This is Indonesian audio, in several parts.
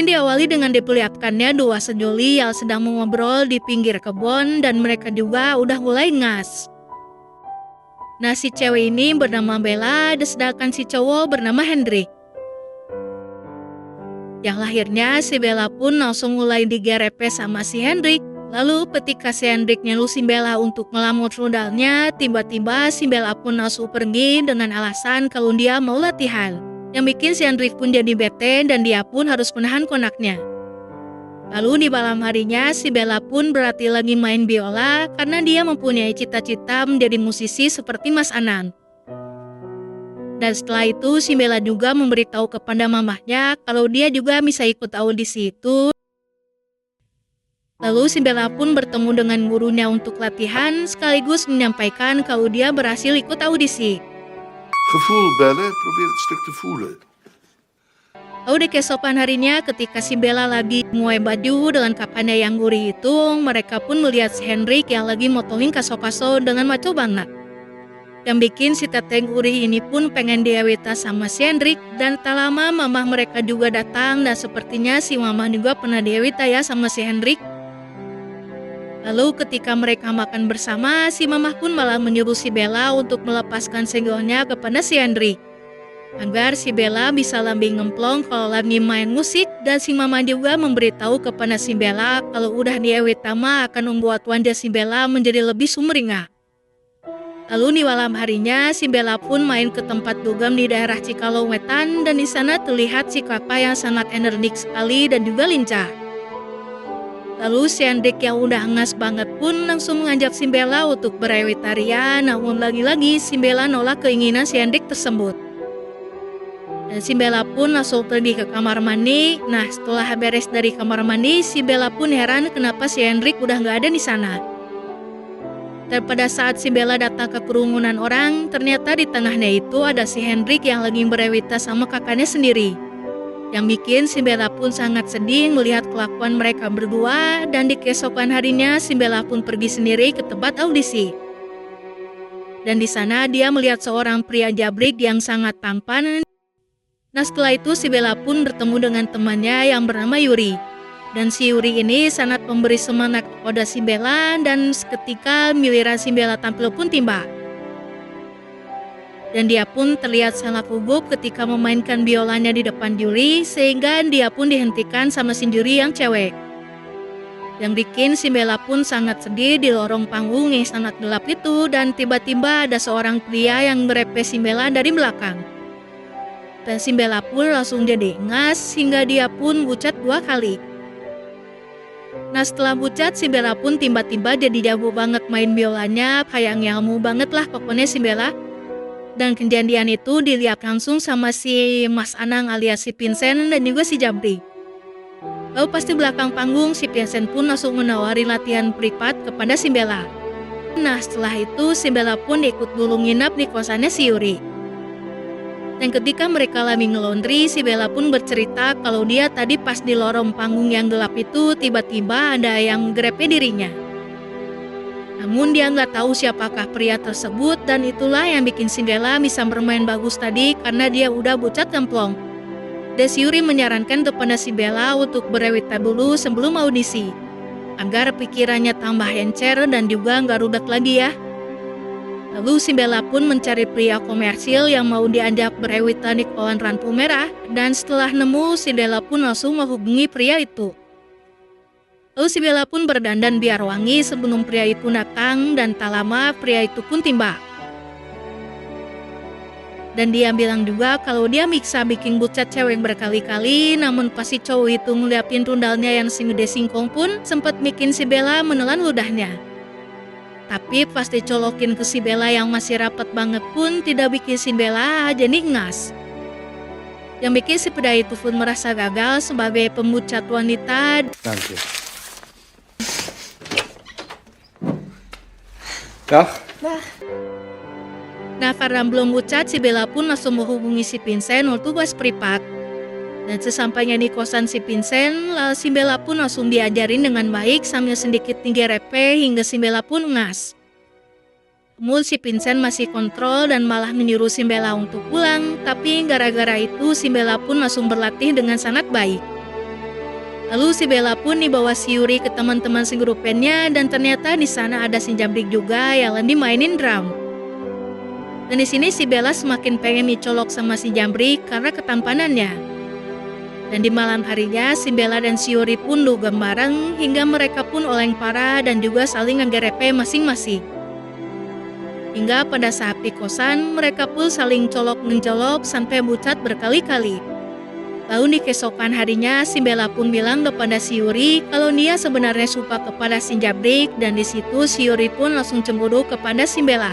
Scene diawali dengan diperlihatkannya dua sejoli yang sedang mengobrol di pinggir kebun dan mereka juga udah mulai ngas. Nah, si cewek ini bernama Bella dan sedangkan si cowok bernama Hendrik. Yang lahirnya si Bella pun langsung mulai digerepe sama si Hendrik. Lalu ketika si Hendrik nyuruh si Bella untuk melamut rudalnya, tiba-tiba si Bella pun langsung pergi dengan alasan kalau dia mau latihan. Yang bikin si Hendrik pun jadi bete dan dia pun harus menahan konaknya. Lalu di malam harinya si Bella pun berlatih lagi main biola karena dia mempunyai cita-cita menjadi musisi seperti Mas Anang. Dan setelah itu si Bella juga memberitahu kepada mamahnya kalau dia juga bisa ikut audisi itu. Lalu si Bella pun bertemu dengan gurunya untuk latihan sekaligus menyampaikan kalau dia berhasil ikut audisi. Gevoel bellen, probeer het stuk te voelen. Lalu di keesokan harinya ketika si Bella lagi menguai baju dengan kapannya yang gurih itu, mereka pun melihat si Hendrik yang lagi motoling kaso-kaso dengan maco banget. Yang bikin si teteh gurih ini pun pengen diawita sama si Hendrik dan tak lama mamah mereka juga datang dan sepertinya si mamah juga pernah diawita ya sama si Hendrik. Lalu ketika mereka makan bersama, si mamah pun malah menyuruh si Bella untuk melepaskan senggolnya kepada si Hendrik. Agar si Bella bisa lebih ngemplong kalau lagi main musik dan si mama juga memberitahu kepada si Bella kalau udah diawita mah akan membuat wajah si Bella menjadi lebih sumringah. Lalu di malam harinya si Bella pun main ke tempat dugem di daerah Cikalong Wetan dan di sana terlihat si kakak yang sangat energik sekali dan juga lincah. Lalu si Hendrik yang udah ngas banget pun langsung mengajak si Bella untuk berewitaria, namun lagi-lagi si Bella nolak keinginan si Hendrik tersebut. Dan si Bella pun langsung pergi ke kamar mandi. Nah, setelah beres dari kamar mandi, si Bella pun heran kenapa si Hendrik udah nggak ada di sana. Dan pada saat si Bella datang ke kerumunan orang, ternyata di tengahnya itu ada si Hendrik yang lagi berewita sama kakaknya sendiri. Yang bikin si Bella pun sangat sedih melihat kelakuan mereka berdua dan di keesokan harinya si Bella pun pergi sendiri ke tempat audisi. Dan di sana dia melihat seorang pria jabrik yang sangat tampan. Nah, setelah itu si Bella pun bertemu dengan temannya yang bernama Yuri. Dan si Yuri ini sangat memberi semangat kepada si Bella dan seketika giliran si Bella tampil pun tiba. Dan dia pun terlihat sangat gugup ketika memainkan biolanya di depan juri sehingga dia pun dihentikan sama si juri yang cewek. Yang bikin si Bella pun sangat sedih di lorong panggung yang sangat gelap itu dan tiba-tiba ada seorang pria yang grepe si Bella dari belakang. Dan si Bella pun langsung jadi ngas hingga dia pun bucat 2 kali. Nah, setelah bucat si Bella pun tiba-tiba jadi jago banget main biolanya, kayak ngelmu banget lah pokoknya si Bella. Dan kejadian itu dilihat langsung sama si Mas Anang alias si Vincent dan juga si Jabri. Lalu pas di belakang panggung si Vincent pun langsung menawari latihan privat kepada si Bella. Nah, setelah itu si Bella pun ikut dulu nginap di kosannya si Yuri. Dan ketika mereka lagi ngelondri, si Bella pun bercerita kalau dia tadi pas di lorong panggung yang gelap itu tiba-tiba ada yang grepe dirinya. Namun dia nggak tahu siapakah pria tersebut dan itulah yang bikin si Bella bisa bermain bagus tadi karena dia udah bucat gemplong. Dan si Yuri menyarankan kepada si Bella untuk berewita dulu sebelum audisi, agar pikirannya tambah encer dan juga nggak rudak lagi ya. Lalu si Bella pun mencari pria komersil yang mau diajak berewita di Kepulauan Rantu Merah dan setelah nemu si Bella pun langsung menghubungi pria itu. Lalu si Bella pun berdandan biar wangi sebelum pria itu datang dan tak lama pria itu pun tiba. Dan dia bilang juga kalau dia bisa bikin bucat cewek berkali-kali, namun pas si cowok itu ngeliatin rundalnya yang segede singkong pun sempat bikin si Bella menelan ludahnya. Tapi pas dicolokin ke si Bella yang masih rapat banget pun tidak bikin si Bella jadi ngas. Yang bikin si pria itu pun merasa gagal sebagai pembucat wanita. Dank je. Dag. Nah, karena belum bucat, si Bella pun langsung menghubungi si Vincent untuk bahas privat. Dan sesampainya di kosan si Vincent, lalu si Bella pun langsung diajarin dengan baik sambil sedikit digerepe hingga si Bella pun ngas. Namun si Vincent masih kontrol dan malah menyuruh si Bella untuk pulang, tapi gara-gara itu si Bella pun langsung berlatih dengan sangat baik. Lalu si Bella pun dibawa si Yuri ke teman-teman segrupennya dan ternyata di sana ada si Jambrik juga yang lagi mainin drum. Dan di sini si Bella semakin pengen dicolok sama si Jambrik karena ketampanannya. Dan di malam harinya si Bella dan si Yuri pun dugem bareng hingga mereka pun oleng parah dan juga saling ngegerepe masing-masing. Hingga pada saat di kosan mereka pun saling colok-mencolok sampai bucat berkali-kali. Lalu di keesokan harinya si Bella pun bilang kepada si Yuri kalau dia sebenarnya suka kepada si Jambrik dan di situ si Yuri pun langsung cemburu kepada si Bella.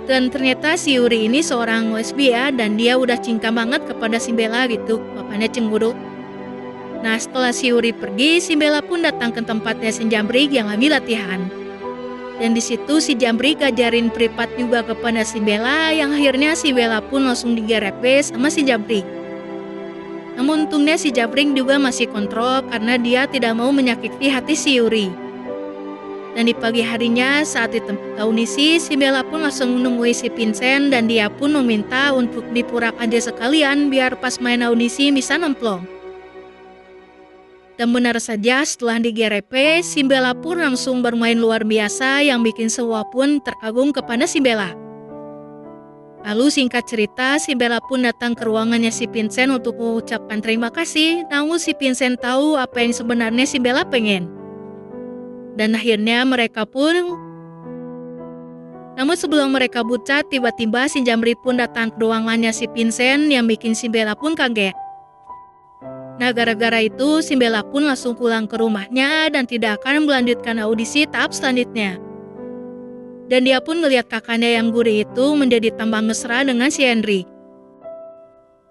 Dan ternyata si Yuri ini seorang lesbian dan dia udah cinta banget kepada si Bella gitu, bapaknya cemburu. Nah setelah si Yuri pergi, si Bella pun datang ke tempatnya si Jambrik yang lagi latihan. Dan di situ si Jambrik ngajarin privat juga kepada si Bella yang akhirnya si Bella pun langsung digerepe sama si Jambrik. Namun untungnya si Jambrik juga masih kontrol karena dia tidak mau menyakiti hati si Yuri. Dan di pagi harinya saat di tempat audisi, si Bella pun langsung menemui si Vincent dan dia pun meminta untuk dipurak aja sekalian biar pas main audisi bisa nemplong. Dan benar saja setelah digerepe, si Bella pun langsung bermain luar biasa yang bikin semua pun terkagum kepada si Bella. Lalu singkat cerita, si Bella pun datang ke ruangannya si Vincent untuk mengucapkan terima kasih, namun si Vincent tahu apa yang sebenarnya si Bella pengen. Dan akhirnya mereka pun... Namun sebelum mereka bucat, tiba-tiba si Jambrik pun datang ke ruangannya si Vincent yang bikin si Bella pun kaget. Nah gara-gara itu si Bella pun langsung pulang ke rumahnya dan tidak akan melanjutkan audisi tahap selanjutnya. Dan dia pun melihat kakaknya yang gurih itu menjadi tambah mesra dengan si Henry.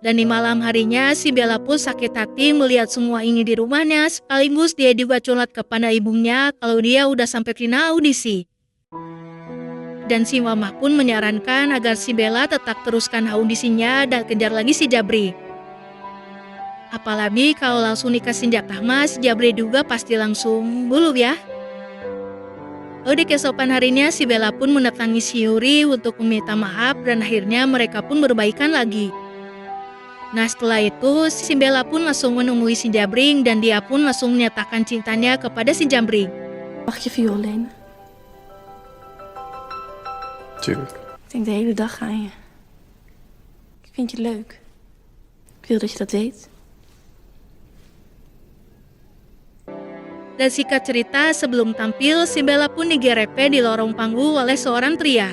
Dan di malam harinya si Bella pun sakit hati melihat semua ini di rumahnya, sekaligus dia juga curhat kepada ibunya kalau dia udah sampai final audisi. Dan si mama pun menyarankan agar si Bella tetap teruskan audisinya dan kejar lagi si Jambrik. Apalagi kalau langsung dikasih jatah mas, Jambrik juga pasti langsung bulu ya. Lalu di keesokan harinya si Bella pun mendatangi si Yuri untuk meminta maaf dan akhirnya mereka pun berbaikan lagi. Nah setelah itu si Bella pun langsung menemui si Jambrik dan dia pun langsung menyatakan cintanya kepada si Jambrik. Mag je viool lenen? Tuurlijk. Ik denk de hele dag aan je. Ik vind je leuk. Ik wil dat je dat weet. Dan singkat cerita sebelum tampil, si Bella pun digerepe di lorong panggung oleh seorang pria.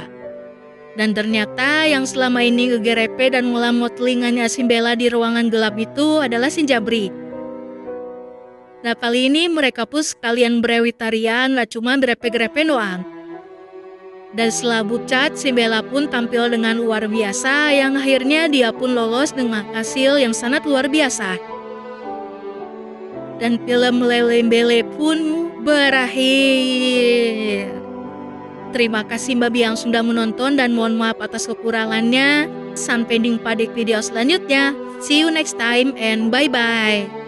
Dan ternyata yang selama ini ngegerepe dan melamot telinganya si Bella di ruangan gelap itu adalah si Jambrik. Nah kali ini mereka pun sekalian berewitarian, lah cuma grepe-grepe doang. Dan setelah bucat, si Bella pun tampil dengan luar biasa yang akhirnya dia pun lolos dengan hasil yang sangat luar biasa. Dan film Lele Bele pun berakhir. Terima kasih babi yang sudah menonton dan mohon maaf atas kekurangannya. Sampai jumpa di video selanjutnya. See you next time and bye-bye.